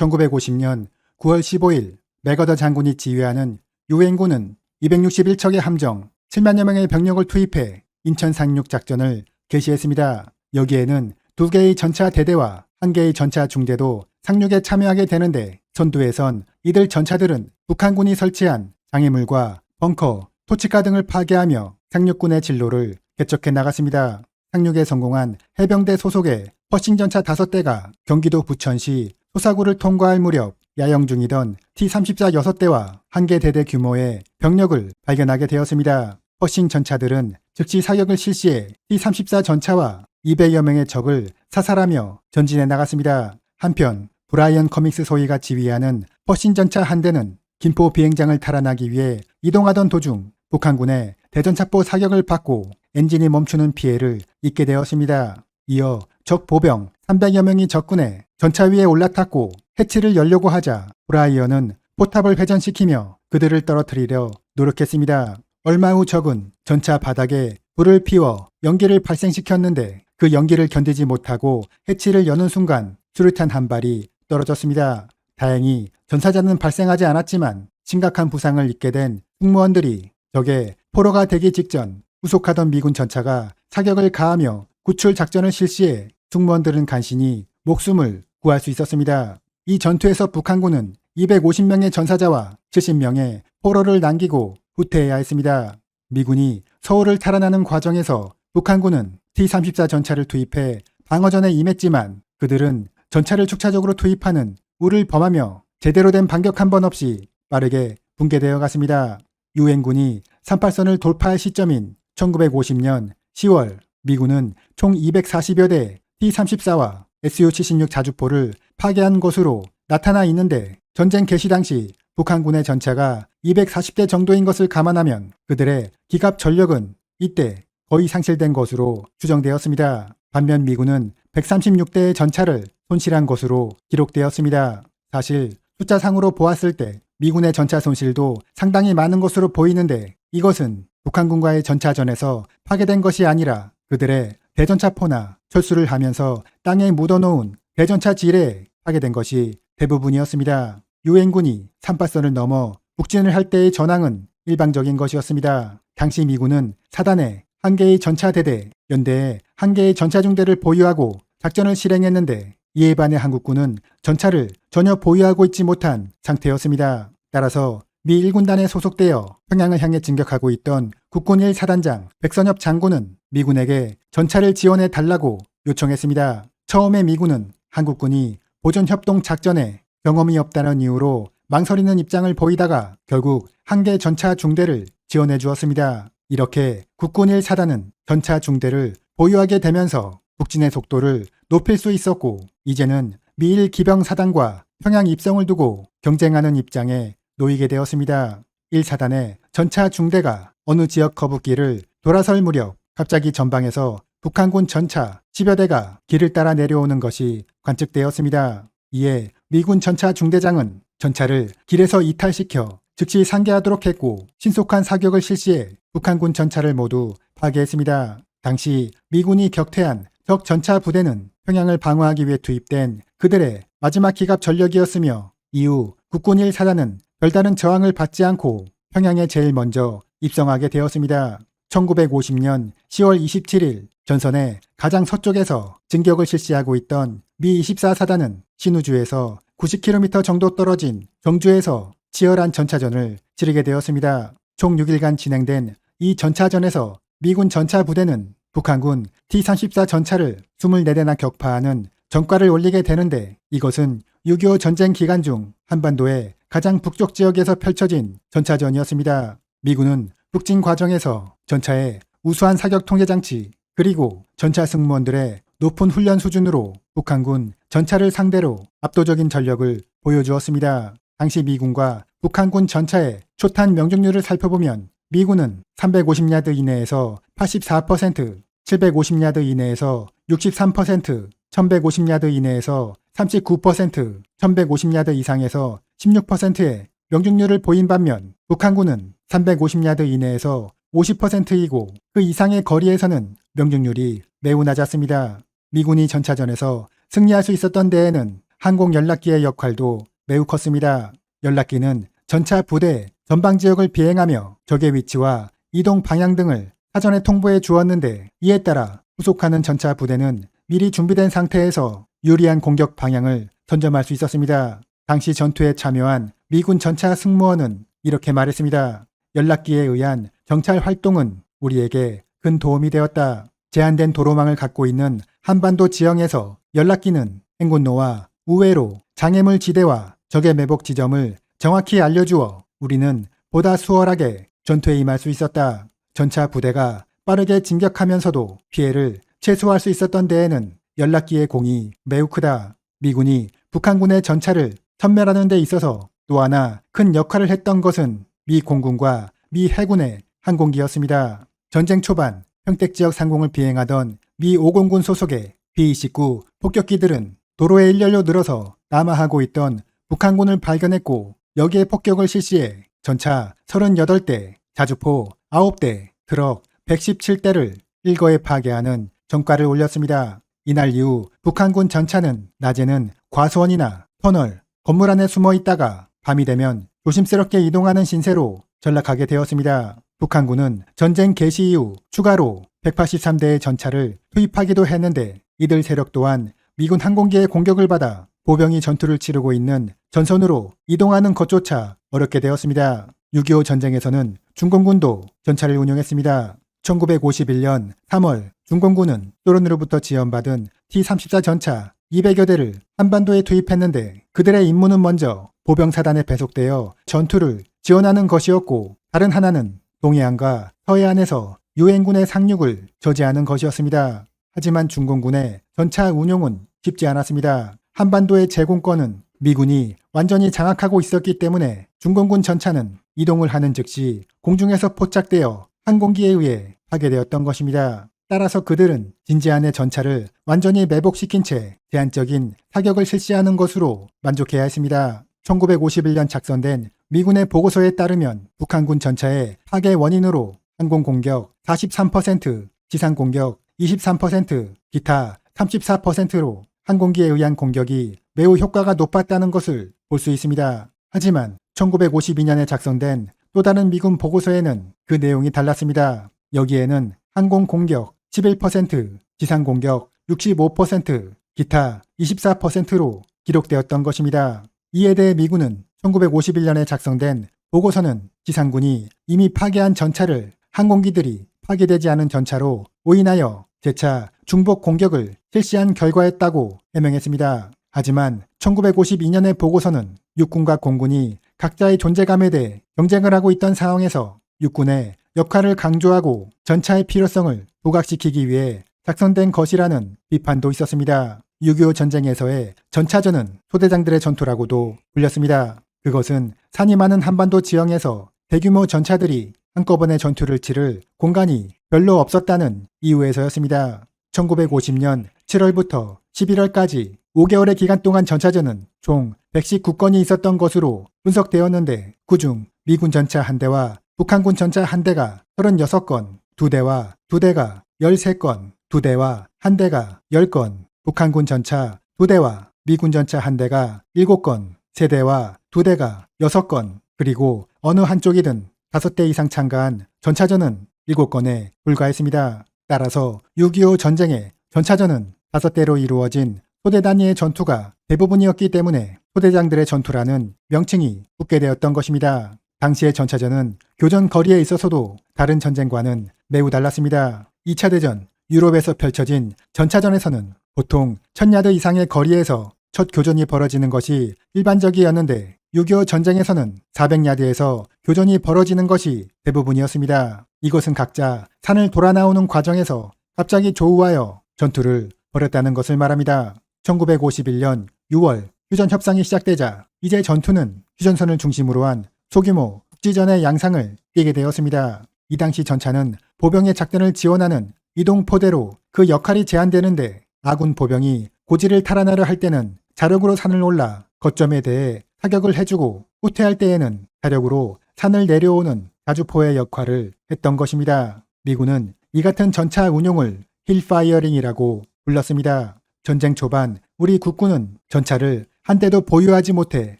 1950년 9월 15일 맥어더 장군이 지휘하는 유엔군은 261척의 함정 7만여 명의 병력을 투입해 인천 상륙 작전을 개시했습니다. 여기에는 2개의 전차 대대와 1개의 전차 중대도 상륙에 참여하게 되는데 선두에선 이들 전차들은 북한군이 설치한 장애물과 벙커, 토치카 등을 파괴하며 상륙군의 진로를 개척해 나갔습니다. 상륙에 성공한 해병대 소속의 퍼싱 전차 5대가 경기도 부천시 소사구를 통과할 무렵 야영 중이던 T-34 6대와 1개 대대 규모의 병력을 발견하게 되었습니다. 퍼싱 전차들은 즉시 사격을 실시해 T-34 전차와 200여 명의 적을 사살하며 전진해 나갔습니다. 한편 브라이언 커밍스 소위가 지휘하는 퍼싱 전차 한 대는 김포 비행장을 탈환하기 위해 이동하던 도중 북한군의 대전차포 사격을 받고 엔진이 멈추는 피해를 입게 되었습니다. 이어 적 보병 300여 명이 적군의 전차 위에 올라탔고 해치를 열려고 하자 브라이언은 포탑을 회전시키며 그들을 떨어뜨리려 노력했습니다. 얼마 후 적은 전차 바닥에 불을 피워 연기를 발생시켰는데 그 연기를 견디지 못하고 해치를 여는 순간 수류탄 한 발이 떨어졌습니다. 다행히 전사자는 발생하지 않았지만 심각한 부상을 입게 된 승무원들이 적의 포로가 되기 직전 후속하던 미군 전차가 사격을 가하며 구출 작전을 실시해 승무원들은 간신히 목숨을 구할 수 있었습니다. 이 전투에서 북한군은 250명의 전사자와 70명의 포로를 남기고 후퇴해야 했습니다. 미군이 서울을 탈환하는 과정에서 북한군은 T-34 전차를 투입해 방어전에 임했지만 그들은 전차를 축차적으로 투입하는 우를 범하며 제대로 된 반격 한 번 없이 빠르게 붕괴되어 갔습니다. 유엔군이 38선을 돌파할 시점인 1950년 10월 미군은 총 240여 대 T-34와 Su-76 자주포를 파괴한 것으로 나타나 있는데 전쟁 개시 당시 북한군의 전차가 240대 정도인 것을 감안하면 그들의 기갑 전력은 이때 거의 상실된 것으로 추정되었습니다. 반면 미군은 136대의 전차를 손실한 것으로 기록되었습니다. 사실 숫자상으로 보았을 때 미군의 전차 손실도 상당히 많은 것으로 보이는데 이것은 북한군과의 전차전에서 파괴된 것이 아니라 그들의 대전차포나 철수를 하면서 땅에 묻어놓은 대전차 지뢰에 파괴된 것이 대부분이었습니다. 유엔군이 38선을 넘어 북진을 할 때의 전황은 일방적인 것이었습니다. 당시 미군은 사단에 1개의 전차대대, 연대에 1개의 전차중대를 보유하고 작전을 실행했는데 이에 반해 한국군은 전차를 전혀 보유하고 있지 못한 상태였습니다. 따라서 미 1군단에 소속되어 평양을 향해 진격하고 있던 국군 1사단장 백선엽 장군은 미군에게 전차를 지원해 달라고 요청했습니다. 처음에 미군은 한국군이 보전협동 작전에 경험이 없다는 이유로 망설이는 입장을 보이다가 결국 1개 전차 중대를 지원해 주었습니다. 이렇게 국군 1사단은 전차 중대를 보유하게 되면서 북진의 속도를 높일 수 있었고 이제는 미일 기병사단과 평양 입성을 두고 경쟁하는 입장에 놓이게 되었습니다. 1사단의 전차 중대가 어느 지역 거북길을 돌아설 무렵 갑자기 전방에서 북한군 전차 10여 대가 길을 따라 내려오는 것이 관측되었습니다. 이에 미군 전차 중대장은 전차를 길에서 이탈시켜 즉시 상계하도록 했고 신속한 사격을 실시해 북한군 전차를 모두 파괴했습니다. 당시 미군이 격퇴한 적 전차 부대는 평양을 방어하기 위해 투입된 그들의 마지막 기갑 전력이었으며 이후 국군 1사단은 별다른 저항을 받지 않고 평양에 제일 먼저 입성하게 되었습니다. 1950년 10월 27일 전선의 가장 서쪽에서 진격을 실시하고 있던 미 24사단은 신우주에서 90km 정도 떨어진 정주에서 치열한 전차전을 치르게 되었습니다. 총 6일간 진행된 이 전차전에서 미군 전차 부대는 북한군 T-34 전차를 24대나 격파하는 전과를 올리게 되는데 이것은 6.25 전쟁 기간 중 한반도의 가장 북쪽 지역에서 펼쳐진 전차전이었습니다. 미군은 북진 과정에서 전차의 우수한 사격 통제장치 그리고 전차 승무원들의 높은 훈련 수준으로 북한군 전차를 상대로 압도적인 전력을 보여주었습니다. 당시 미군과 북한군 전차의 초탄 명중률을 살펴보면 미군은 350야드 이내에서 84%, 750야드 이내에서 63%, 1150야드 이내에서 39%, 1150야드 이상에서 16%의 명중률을 보인 반면 북한군은 350야드 이내에서 50%이고 그 이상의 거리에서는 명중률이 매우 낮았습니다. 미군이 전차전에서 승리할 수 있었던 데에는 항공 연락기의 역할도 매우 컸습니다. 연락기는 전차 부대 전방 지역을 비행하며 적의 위치와 이동 방향 등을 사전에 통보해 주었는데, 이에 따라 후속하는 전차 부대는 미리 준비된 상태에서 유리한 공격 방향을 선점할 수 있었습니다. 당시 전투에 참여한 미군 전차 승무원은 이렇게 말했습니다. 연락기에 의한 정찰 활동은 우리에게 큰 도움이 되었다. 제한된 도로망을 갖고 있는 한반도 지형에서 연락기는 행군로와 우회로, 장애물 지대와 적의 매복 지점을 정확히 알려주어 우리는 보다 수월하게 전투에 임할 수 있었다. 전차 부대가 빠르게 진격하면서도 피해를 최소화할 수 있었던 데에는 연락기의 공이 매우 크다. 미군이 북한군의 전차를 섬멸하는 데 있어서 또 하나 큰 역할을 했던 것은 미 공군과 미 해군의 항공기였습니다. 전쟁 초반 평택 지역 상공을 비행하던 미 5공군 소속의 B-29 폭격기들은 도로에 일렬로 늘어서 남하하고 있던 북한군을 발견했고, 여기에 폭격을 실시해 전차 38대, 자주포 9대, 트럭 117대를 일거에 파괴하는 전과를 올렸습니다. 이날 이후 북한군 전차는 낮에는 과수원이나 터널, 건물 안에 숨어 있다가 밤이 되면 조심스럽게 이동하는 신세로 전락하게 되었습니다. 북한군은 전쟁 개시 이후 추가로 183대의 전차를 투입하기도 했는데, 이들 세력 또한 미군 항공기의 공격을 받아 보병이 전투를 치르고 있는 전선으로 이동하는 것조차 어렵게 되었습니다. 6.25 전쟁에서는 중공군도 전차를 운용했습니다. 1951년 3월 중공군은 소련으로부터 지원받은 T-34 전차 200여 대를 한반도에 투입했는데, 그들의 임무는 먼저 보병사단에 배속되어 전투를 지원하는 것이었고, 다른 하나는 동해안과 서해안에서 유엔군의 상륙을 저지하는 것이었습니다. 하지만 중공군의 전차 운용은 쉽지 않았습니다. 한반도의 제공권은 미군이 완전히 장악하고 있었기 때문에 중공군 전차는 이동을 하는 즉시 공중에서 포착되어 항공기에 의해 파괴되었던 것입니다. 따라서 그들은 진지한의 전차를 완전히 매복시킨 채 제한적인 사격을 실시하는 것으로 만족해야 했습니다. 1951년 작성된 미군의 보고서에 따르면 북한군 전차의 파괴 원인으로 항공공격 43%, 지상공격 23%, 기타 34%로 항공기에 의한 공격이 매우 효과가 높았다는 것을 볼 수 있습니다. 하지만 1952년에 작성된 또 다른 미군 보고서에는 그 내용이 달랐습니다. 여기에는 항공공격 11%, 지상공격 65%, 기타 24%로 기록되었던 것입니다. 이에 대해 미군은 1951년에 작성된 보고서는 지상군이 이미 파괴한 전차를 항공기들이 파괴되지 않은 전차로 오인하여 재차 중복 공격을 실시한 결과였다고 해명했습니다. 하지만 1952년의 보고서는 육군과 공군이 각자의 존재감에 대해 경쟁을 하고 있던 상황에서 육군의 역할을 강조하고 전차의 필요성을 부각시키기 위해 작성된 것이라는 비판도 있었습니다. 6.25 전쟁에서의 전차전은 소대장들의 전투라고도 불렸습니다. 그것은 산이 많은 한반도 지형에서 대규모 전차들이 한꺼번에 전투를 치를 공간이 별로 없었다는 이유에서였습니다. 1950년 7월부터 11월까지 5개월의 기간 동안 전차전은 총 119건이 있었던 것으로 분석되었는데, 그중 미군 전차 1대와 북한군 전차 1대가 36건, 2대와 2대가 13건, 2대와 1대가 10건, 북한군 전차 2대와 미군 전차 1대가 7건, 3대와 2대가 6건, 그리고 어느 한쪽이든 5대 이상 참가한 전차전은 7건에 불과했습니다. 따라서 6.25 전쟁의 전차전은 5대로 이루어진 소대 단위의 전투가 대부분이었기 때문에 소대장들의 전투라는 명칭이 붙게 되었던 것입니다. 당시의 전차전은 교전 거리에 있어서도 다른 전쟁과는 매우 달랐습니다. 2차 대전 유럽에서 펼쳐진 전차전에서는 보통 1000야드 이상의 거리에서 첫 교전이 벌어지는 것이 일반적이었는데, 6.25 전쟁에서는 400야드에서 교전이 벌어지는 것이 대부분이었습니다. 이것은 각자 산을 돌아 나오는 과정에서 갑자기 조우하여 전투를 벌였다는 것을 말합니다. 1951년 6월 휴전 협상이 시작되자 이제 전투는 휴전선을 중심으로 한 소규모 국지전의 양상을 띠게 되었습니다. 이 당시 전차는 보병의 작전을 지원하는 이동포대로 그 역할이 제한되는데, 아군 보병이 고지를 탈환하려 할 때는 자력으로 산을 올라 거점에 대해 사격을 해주고, 후퇴할 때에는 자력으로 산을 내려오는 자주포의 역할을 했던 것입니다. 미군은 이 같은 전차 운용을 힐파이어링이라고 불렀습니다. 전쟁 초반 우리 국군은 전차를 한 대도 보유하지 못해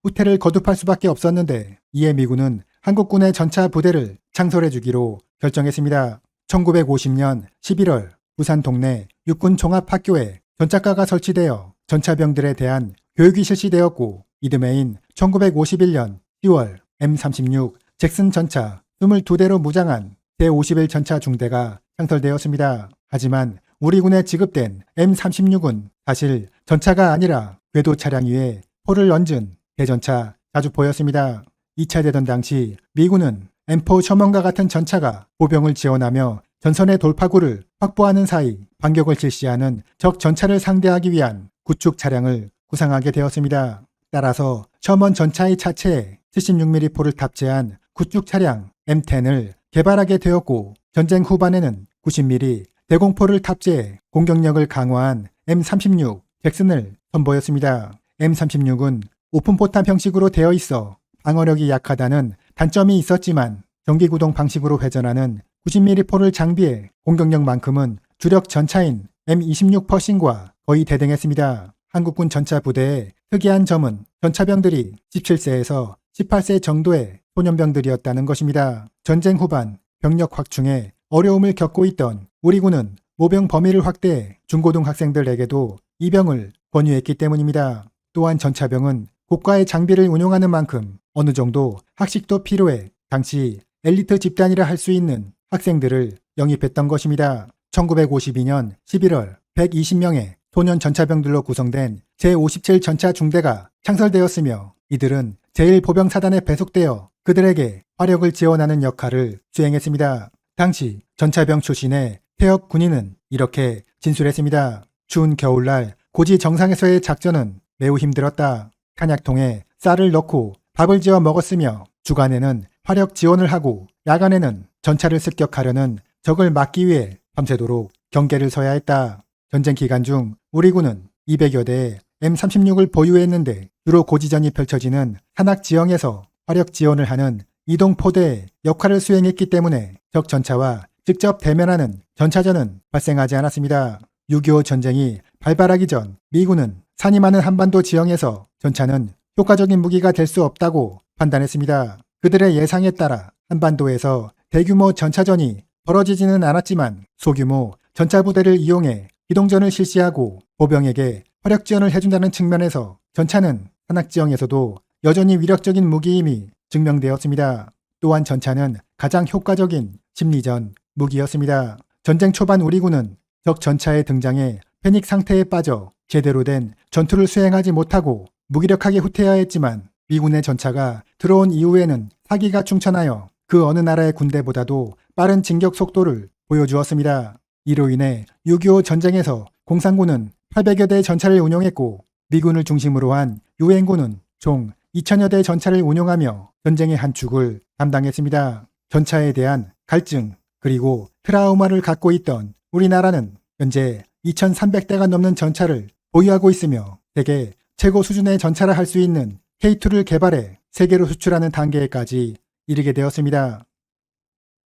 후퇴를 거듭할 수밖에 없었는데 이에 미군은 한국군의 전차 부대를 창설해주기로 결정했습니다. 1950년 11월 부산 동네 육군 종합학교에 전차과가 설치되어 전차병들에 대한 교육이 실시되었고 이듬해인 1951년 10월 M36 잭슨 전차 22대로 무장한 제51 전차 중대가 창설되었습니다. 하지만 우리 군에 지급된 M36은 사실 전차가 아니라 궤도 차량 위에 포를 얹은 대전차 자주포였습니다. 2차 대전 당시 미군은 M4 셔먼과 같은 전차가 보병을 지원하며 전선의 돌파구를 확보하는 사이 반격을 실시하는 적 전차를 상대하기 위한 구축 차량을 구상하게 되었습니다. 따라서 셔먼 전차의 차체에 76mm 포를 탑재한 구축 차량 M10을 개발하게 되었고 전쟁 후반에는 90mm 대공포를 탑재해 공격력을 강화한 M36 잭슨을 선보였습니다. M36은 오픈포탄 형식으로 되어 있어 방어력이 약하다는 단점이 있었지만 전기구동 방식으로 회전하는 90mm 포를 장비해 공격력만큼은 주력 전차인 M26 퍼싱과 거의 대등했습니다. 한국군 전차 부대의 특이한 점은 전차병들이 17세에서 18세 정도의 소년병들이었다는 것입니다. 전쟁 후반 병력 확충에 어려움을 겪고 있던 우리 군은 모병 범위를 확대해 중고등 학생들에게도 입영을 권유했기 때문입니다. 또한 전차병은 고가의 장비를 운용하는 만큼 어느 정도 학식도 필요해 당시 엘리트 집단이라 할 수 있는 학생들을 영입했던 것입니다. 1952년 11월 120명의 소년 전차병들로 구성된 제57 전차 중대가 창설되었으며 이들은 제1보병사단에 배속되어 그들에게 화력을 지원하는 역할을 수행했습니다. 당시 전차병 출신의 태역 군인은 이렇게 진술했습니다. 추운 겨울날 고지 정상에서의 작전은 매우 힘들었다. 탄약통에 쌀을 넣고 밥을 지어 먹었으며 주간에는 화력 지원을 하고 야간에는 전차를 습격하려는 적을 막기 위해 밤새도록 경계를 서야 했다. 전쟁 기간 중 우리 군은 200여 대의 M36을 보유했는데 주로 고지전이 펼쳐지는 산악 지형에서 화력 지원을 하는 이동포대의 역할을 수행했기 때문에 적 전차와 직접 대면하는 전차전은 발생하지 않았습니다. 6.25 전쟁이 발발하기 전 미군은 산이 많은 한반도 지형에서 전차는 효과적인 무기가 될 수 없다고 판단했습니다. 그들의 예상에 따라 한반도에서 대규모 전차전이 벌어지지는 않았지만 소규모 전차부대를 이용해 기동전을 실시하고 보병에게 화력 지원을 해준다는 측면에서 전차는 산악지형에서도 여전히 위력적인 무기임이 증명되었습니다. 또한 전차는 가장 효과적인 심리전 무기였습니다. 전쟁 초반 우리 군은 적 전차의 등장에 패닉 상태에 빠져 제대로 된 전투를 수행하지 못하고 무기력하게 후퇴해야 했지만 미군의 전차가 들어온 이후에는 사기가 충천하여 그 어느 나라의 군대보다도 빠른 진격 속도를 보여주었습니다. 이로 인해 6.25 전쟁에서 공산군은 800여 대의 전차를 운용했고 미군을 중심으로 한 유엔군은 총 2000여 대의 전차를 운용하며 전쟁의 한 축을 담당했습니다. 전차에 대한 갈증 그리고 트라우마를 갖고 있던 우리나라는 현재 2300대가 넘는 전차를 보유하고 있으며 세계 최고 수준의 전차라 할 수 있는 K2를 개발해 세계로 수출하는 단계까지 이르게 되었습니다.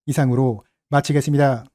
이상으로 마치겠습니다.